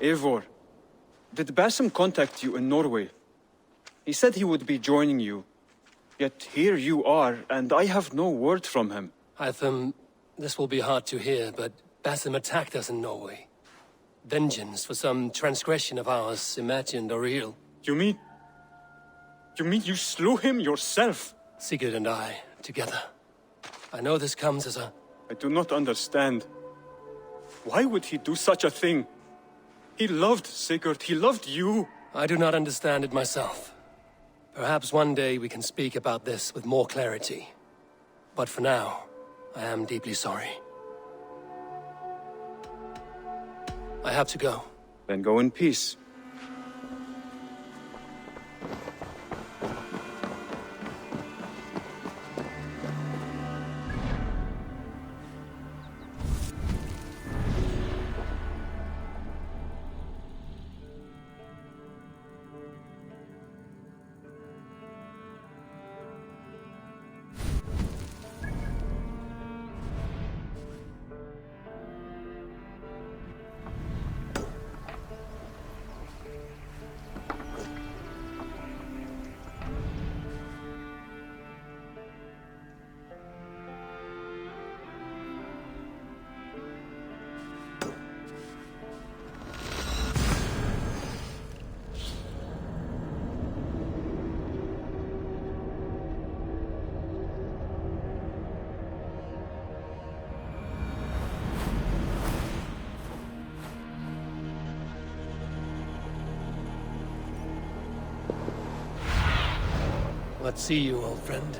Eivor, did Basim contact you in Norway? He said he would be joining you. Yet here you are, and I have no word from him. Hytham, this will be hard to hear, but Basim attacked us in Norway. Vengeance for some transgression of ours, imagined or real. You mean you slew him yourself? Sigurd and I, together. I know this comes as a... I do not understand. Why would he do such a thing? He loved Sigurd, he loved you. I do not understand it myself. Perhaps one day we can speak about this with more clarity. But for now, I am deeply sorry. I have to go. Then go in peace. Let's see you, old friend.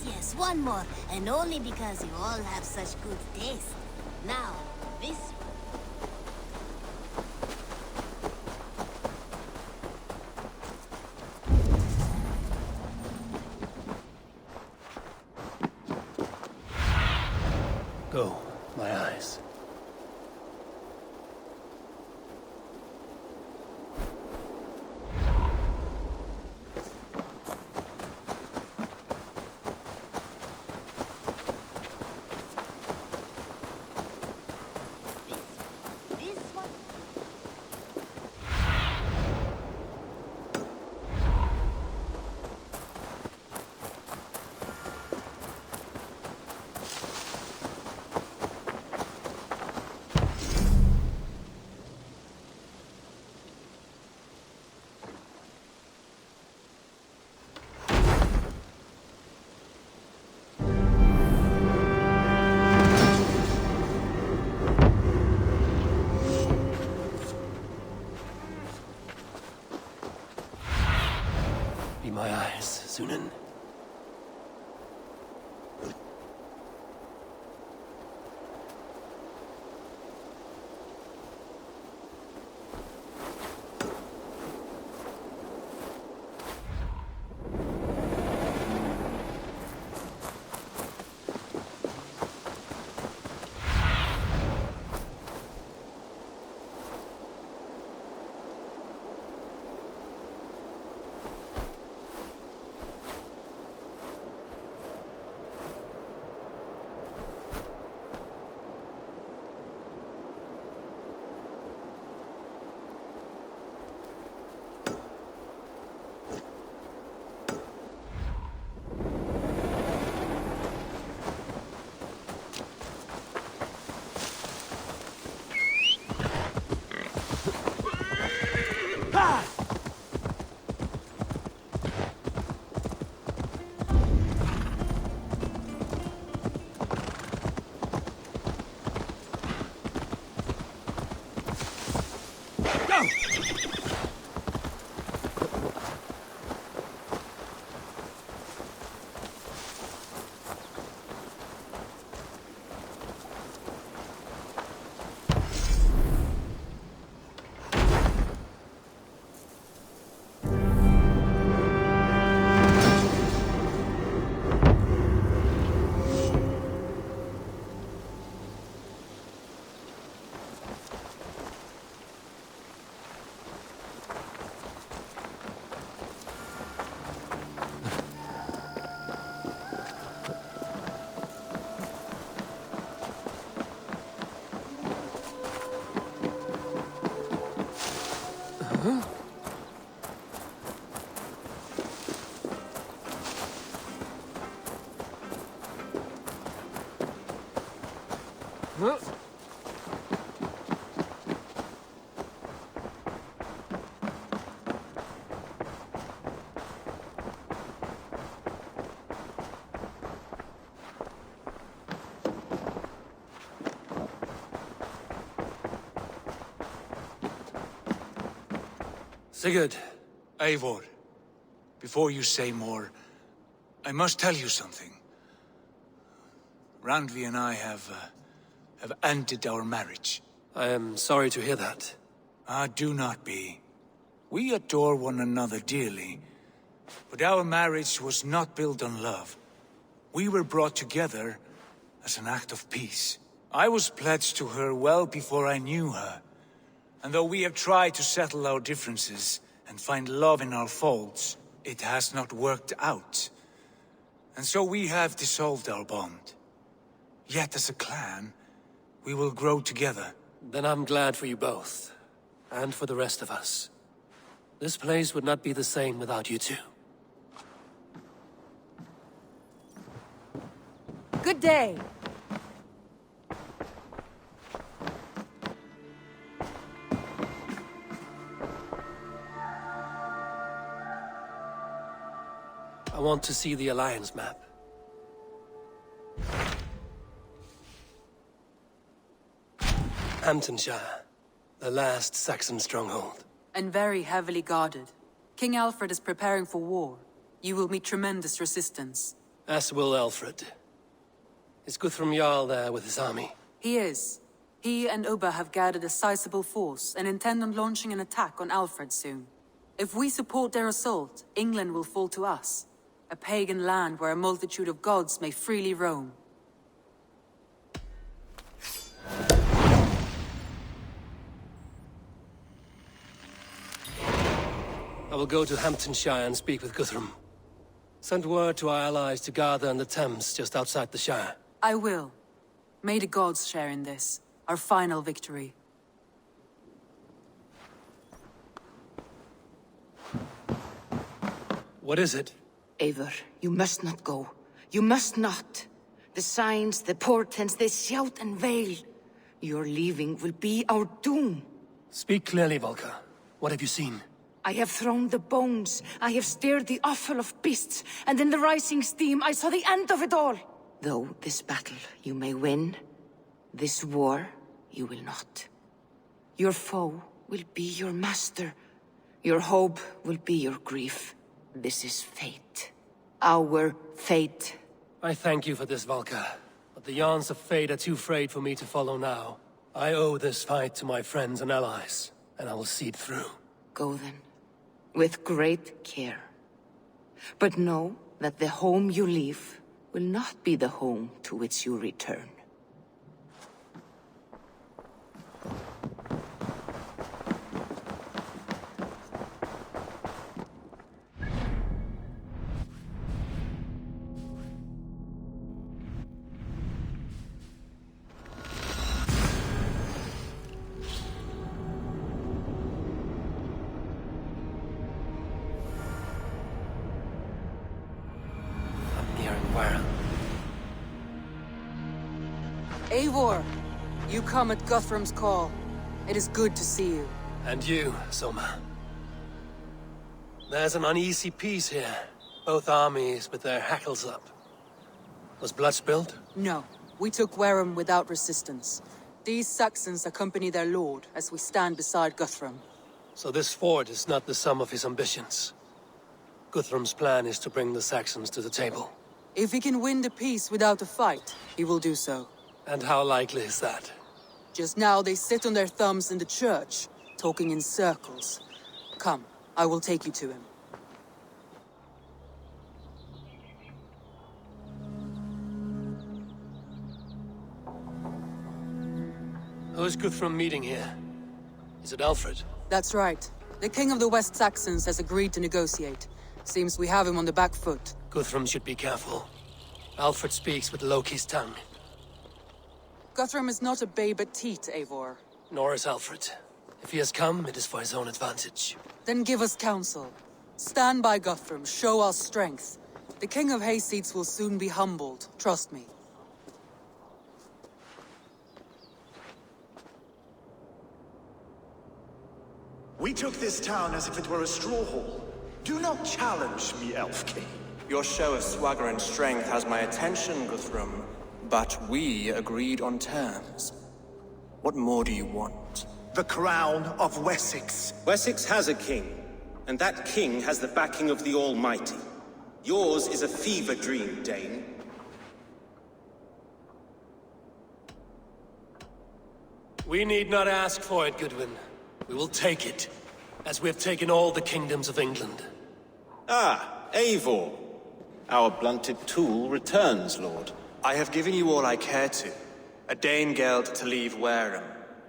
Yes, one more. And only because you all have such good taste. Now, this... Go, my eyes. Sunan. Sigurd. Eivor, before you say more, I must tell you something. Randvi and I have ended our marriage. I am sorry to hear that. Ah, do not be. We adore one another dearly, but our marriage was not built on love. We were brought together as an act of peace. I was pledged to her well before I knew her. And though we have tried to settle our differences and find love in our faults, it has not worked out. And so we have dissolved our bond. Yet as a clan, we will grow together. Then I'm glad for you both. And for the rest of us. This place would not be the same without you two. Good day. I want to see the Alliance map. Hamptonshire, the last Saxon stronghold. And very heavily guarded. King Alfred is preparing for war. You will meet tremendous resistance. As will Alfred. Is Guthrum Jarl there with his army? He is. He and Ubba have gathered a sizable force and intend on launching an attack on Alfred soon. If we support their assault, England will fall to us. A pagan land where a multitude of gods may freely roam. I will go to Hamptonshire and speak with Guthrum. Send word to our allies to gather in the Thames just outside the Shire. I will. May the gods share in this, our final victory. What is it? Eivor, you must not go. You must not. The signs, the portents, they shout and wail. Your leaving will be our doom. Speak clearly, Volker. What have you seen? I have thrown the bones. I have stirred the offal of beasts. And in the rising steam, I saw the end of it all. Though this battle you may win, this war you will not. Your foe will be your master. Your hope will be your grief. This is fate. Our fate. I thank you for this, Valka. But the yarns of fate are too frayed for me to follow now. I owe this fight to my friends and allies, and I will see it through. Go then, with great care. But know that the home you leave will not be the home to which you return. Eivor, you come at Guthrum's call. It is good to see you. And you, Soma. There's an uneasy peace here. Both armies with their hackles up. Was blood spilled? No, we took Wareham without resistance. These Saxons accompany their lord as we stand beside Guthrum. So this fort is not the sum of his ambitions. Guthrum's plan is to bring the Saxons to the table. If he can win the peace without a fight, he will do so. And how likely is that? Just now they sit on their thumbs in the church, talking in circles. Come, I will take you to him. Who is Guthrum meeting here? Is it Alfred? That's right. The king of the West Saxons has agreed to negotiate. Seems we have him on the back foot. Guthrum should be careful. Alfred speaks with Loki's tongue. Guthrum is not a babe at teat, Eivor. Nor is Alfred. If he has come, it is for his own advantage. Then give us counsel. Stand by Guthrum, show our strength. The king of Hayseeds will soon be humbled, trust me. We took this town as if it were a straw hall. Do not challenge me, Elf King. Your show of swagger and strength has my attention, Guthrum. But we agreed on terms. What more do you want? The crown of Wessex. Wessex has a king, and that king has the backing of the Almighty. Yours is a fever dream, Dane. We need not ask for it, Goodwin. We will take it, as we have taken all the kingdoms of England. Ah, Eivor. Our blunted tool returns, Lord. I have given you all I care to. A Danegeld to leave Wareham.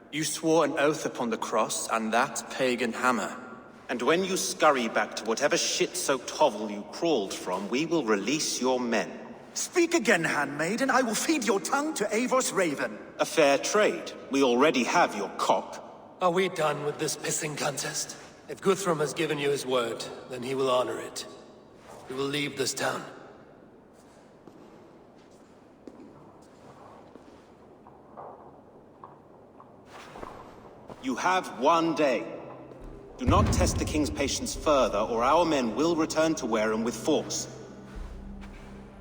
You swore an oath upon the cross, and that pagan hammer. And when you scurry back to whatever shit-soaked hovel you crawled from, we will release your men. Speak again, handmaid, and I will feed your tongue to Eivor's raven. A fair trade. We already have your cock. Are we done with this pissing contest? If Guthrum has given you his word, then he will honor it. We will leave this town. You have one day. Do not test the king's patience further, or our men will return to Wareham with force.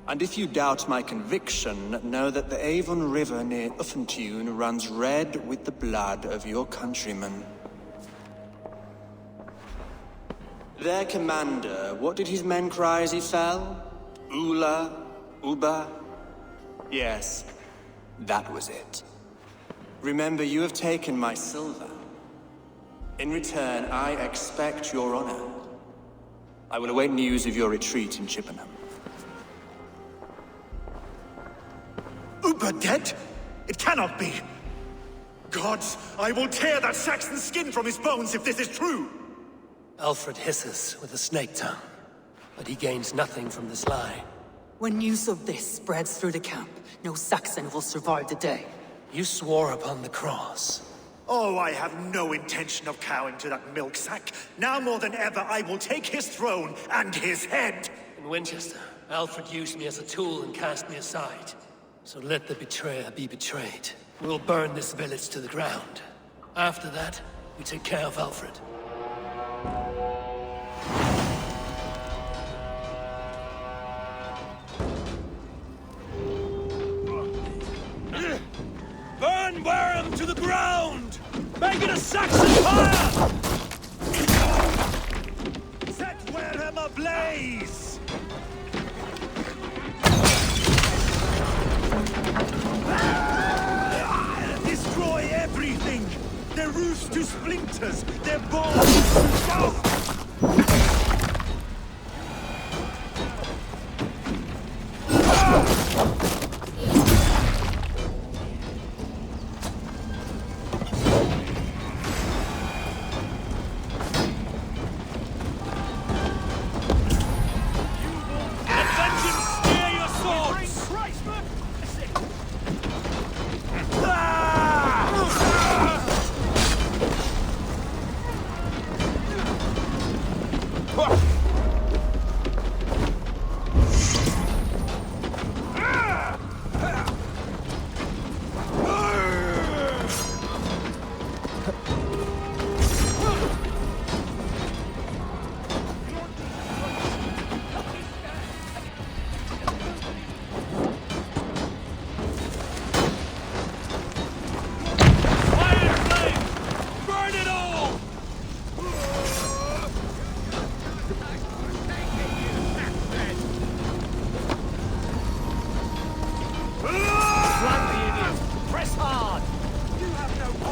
And if you doubt my conviction, know that the Avon River near Uffentune runs red with the blood of your countrymen. Their commander, what did his men cry as he fell? Ula? Uba? Yes, that was it. Remember, you have taken my silver. In return, I expect your honor. I will await news of your retreat in Chippenham. Uber dead? It cannot be. Gods, I will tear that Saxon skin from his bones if this is true. Alfred hisses with a snake tongue, but he gains nothing from this lie. When news of this spreads through the camp, no Saxon will survive the day. You swore upon the cross. Oh, I have no intention of cowing to that milk sack. Now more than ever, I will take his throne and his head. In Winchester, Alfred used me as a tool and cast me aside. So let the betrayer be betrayed. We will burn this village to the ground. After that, we take care of Alfred. Burn Wareham to the ground! Make it a Saxon fire! Set Wareham ablaze! Destroy everything! Their roofs to splinters! Their bones to dust!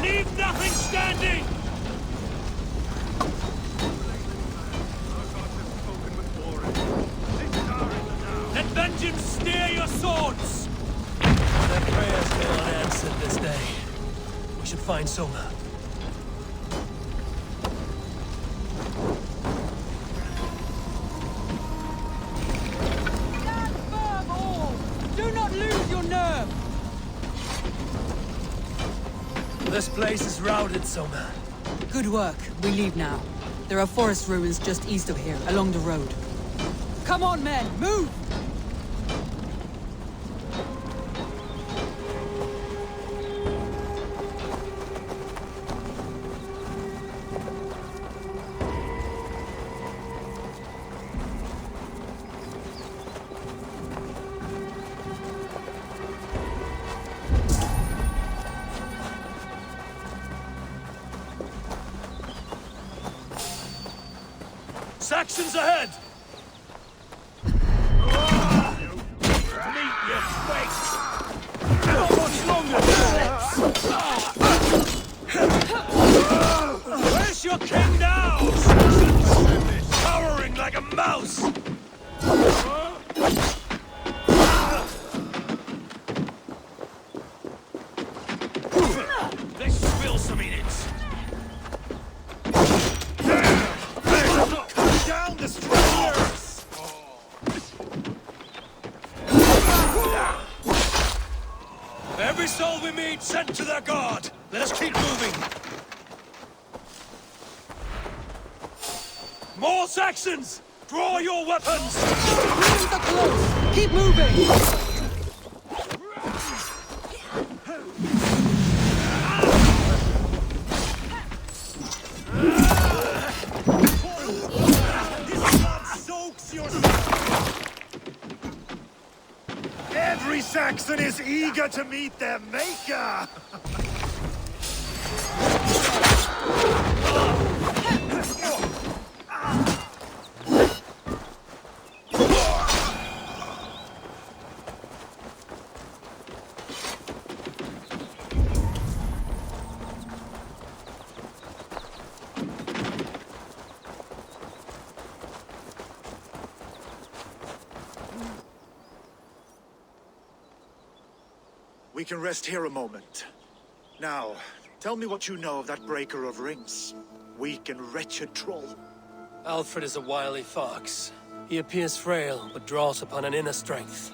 Leave nothing standing! Let vengeance steer your swords! Their prayers go unanswered this day. We should find Soma. Stand firm, all! Do not lose your nerve! This place is routed, Soma. Good work. We leave now. There are forest ruins just east of here, along the road. Come on, men! Move! Saxons ahead! Meet your fate! Not much longer, Where's your king now? Cowering like a mouse! Let's spill some in it! Down the strangers! Every soul we meet sent to their god! Let us keep moving! More Saxons! Draw your weapons! Ruins are close! Keep moving! Every Saxon is eager to meet their maker! We can rest here a moment. Now, tell me what you know of that breaker of rings. Weak and wretched troll. Alfred is a wily fox. He appears frail, but draws upon an inner strength.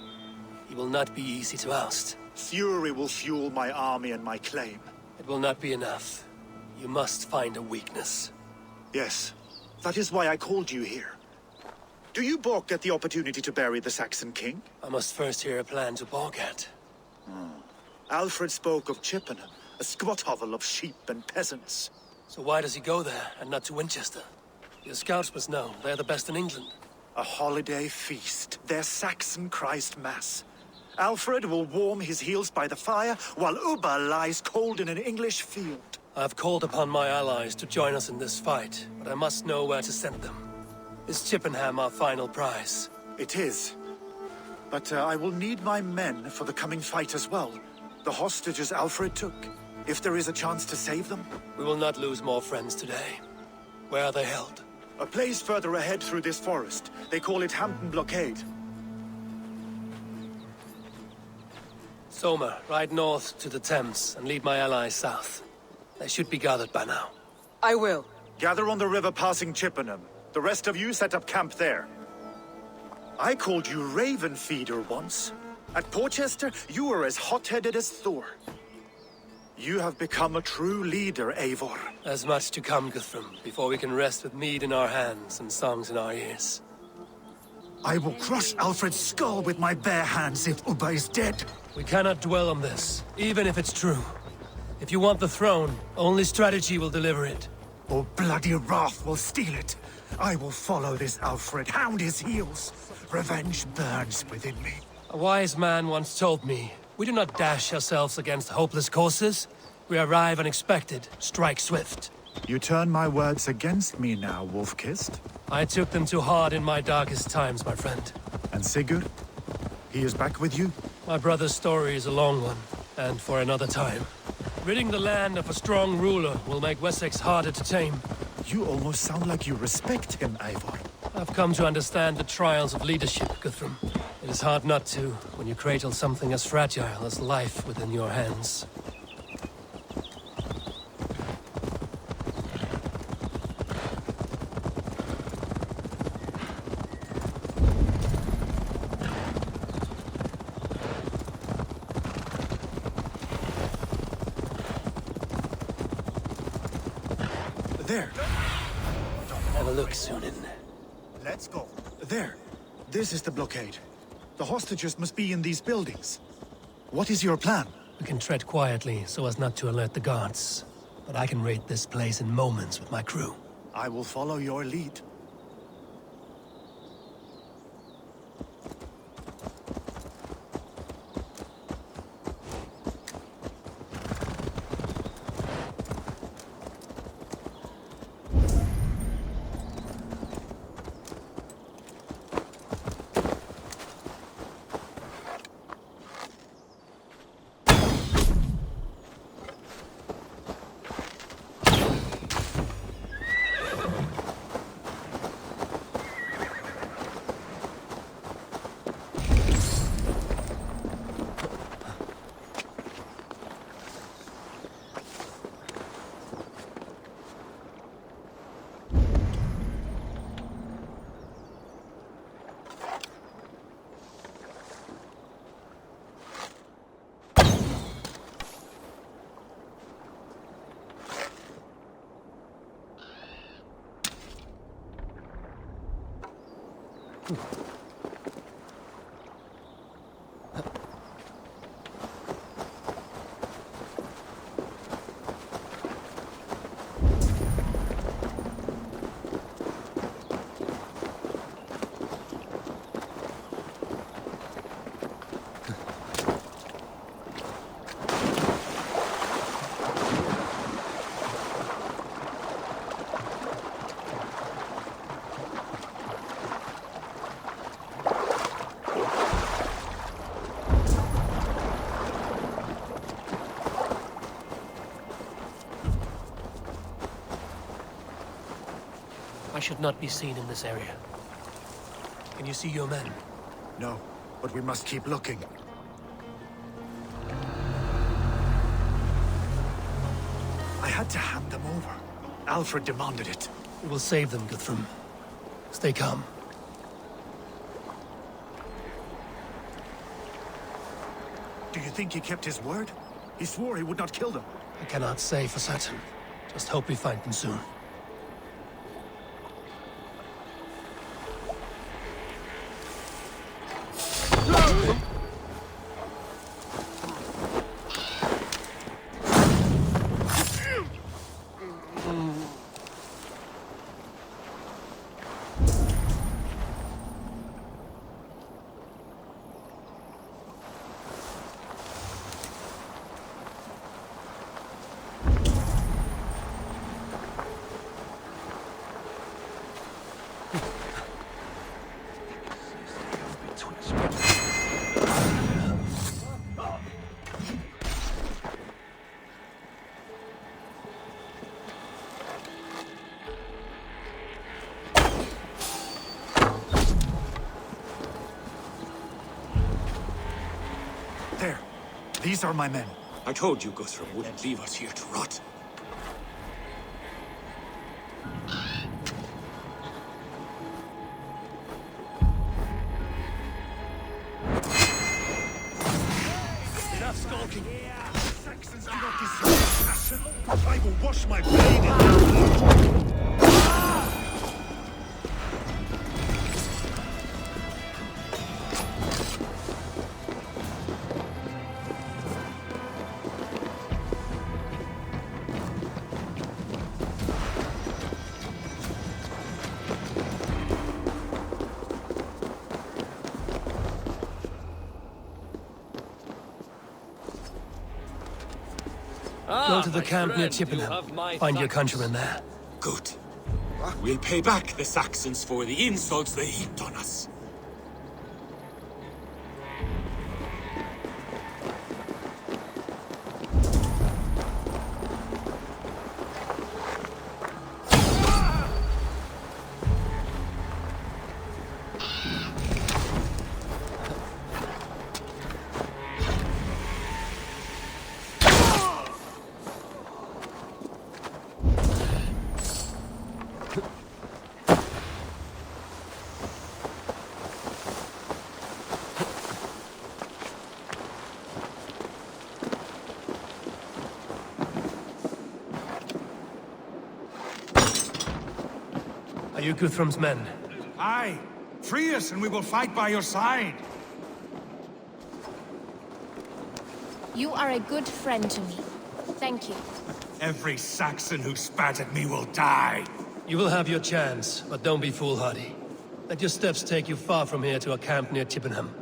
He will not be easy to oust. Fury will fuel my army and my claim. It will not be enough. You must find a weakness. Yes, that is why I called you here. Do you balk at the opportunity to bury the Saxon king? I must first hear a plan to balk at. Alfred spoke of Chippenham, a squat hovel of sheep and peasants. So why does he go there, and not to Winchester? Your scouts must know. They're the best in England. A holiday feast, their Saxon Christ Mass. Alfred will warm his heels by the fire, while Ubba lies cold in an English field. I've called upon my allies to join us in this fight, but I must know where to send them. Is Chippenham our final prize? It is. But I will need my men for the coming fight as well. The hostages Alfred took. If there is a chance to save them? We will not lose more friends today. Where are they held? A place further ahead through this forest. They call it Hampton Blockade. Soma, ride north to the Thames and lead my allies south. They should be gathered by now. I will. Gather on the river passing Chippenham. The rest of you set up camp there. I called you Raven Feeder once. At Porchester, you were as hot-headed as Thor. You have become a true leader, Eivor. There's much to come, Guthrum, before we can rest with mead in our hands and songs in our ears. I will crush Alfred's skull with my bare hands if Ubba is dead. We cannot dwell on this, even if it's true. If you want the throne, only strategy will deliver it. Or bloody wrath will steal it. I will follow this Alfred, hound his heels. Revenge burns within me. A wise man once told me, we do not dash ourselves against hopeless courses. We arrive unexpected, strike swift. You turn my words against me now, Wolf-Kissed. I took them too hard in my darkest times, my friend. And Sigurd? He is back with you? My brother's story is a long one, and for another time. Ridding the land of a strong ruler will make Wessex harder to tame. You almost sound like you respect him, Eivor. I've come to understand the trials of leadership, Guthrum. It is hard not to, when you cradle something as fragile as life within your hands. There. Have a look, Sunan. Let's go. There. This is the blockade. The hostages must be in these buildings. What is your plan? We can tread quietly so as not to alert the guards. But I can raid this place in moments with my crew. I will follow your lead. I should not be seen in this area. Can you see your men? No, but we must keep looking. I had to hand them over. Alfred demanded it. We will save them, Guthrum. Stay calm. Do you think he kept his word? He swore he would not kill them. I cannot say for certain. Just hope we find them soon. These are my men. I told you Guthrum wouldn't leave us here to rot. Enough skulking. Saxons do not deserve passion. I will wash my blade in their blood. Go to the camp near Chippenham. Find your countrymen there. Good. We'll pay back the Saxons for the insults they heaped on us. Are you Guthrum's men? Aye. Free us and we will fight by your side. You are a good friend to me. Thank you. Every Saxon who spat at me will die. You will have your chance, but don't be foolhardy. Let your steps take you far from here to a camp near Chippenham.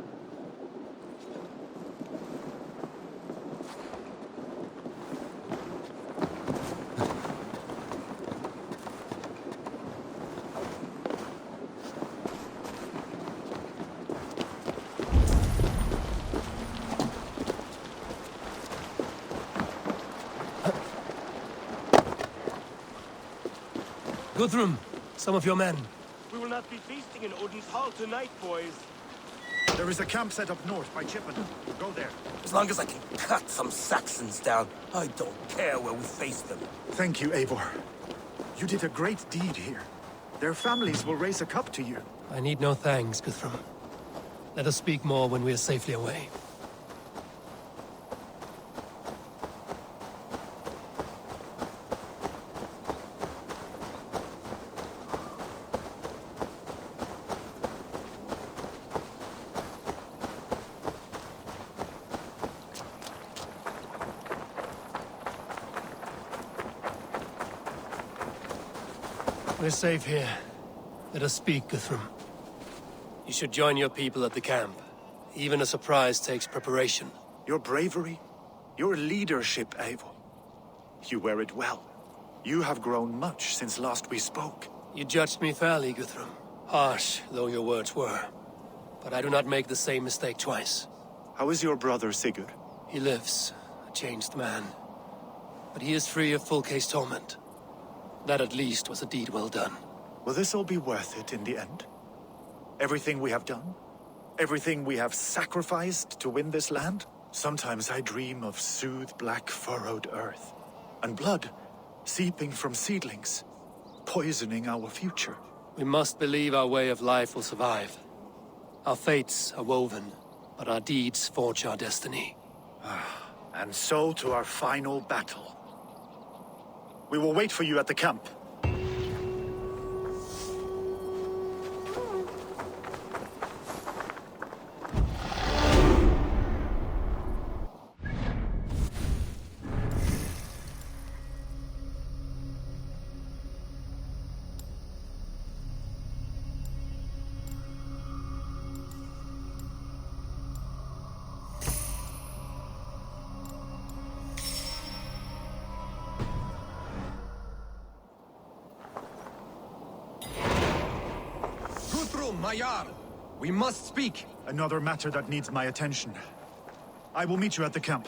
Guthrum, some of your men. We will not be feasting in Odin's hall tonight, boys. There is a camp set up north by Chippenham. Go there. As long as I can cut some Saxons down, I don't care where we face them. Thank you, Eivor. You did a great deed here. Their families will raise a cup to you. I need no thanks, Guthrum. Let us speak more when we are safely away. We're safe here. Let us speak, Guthrum. You should join your people at the camp. Even a surprise takes preparation. Your bravery, your leadership, Eivor. You wear it well. You have grown much since last we spoke. You judged me fairly, Guthrum. Harsh though your words were. But I do not make the same mistake twice. How is your brother, Sigurd? He lives, a changed man. But he is free of full case torment. That at least was a deed well done. Will this all be worth it in the end? Everything we have done? Everything we have sacrificed to win this land? Sometimes I dream of soothed black furrowed earth, and blood seeping from seedlings, poisoning our future. We must believe our way of life will survive. Our fates are woven, but our deeds forge our destiny. And so to our final battle. We will wait for you at the camp. Mayar, we must speak. Another matter that needs my attention. I will meet you at the camp.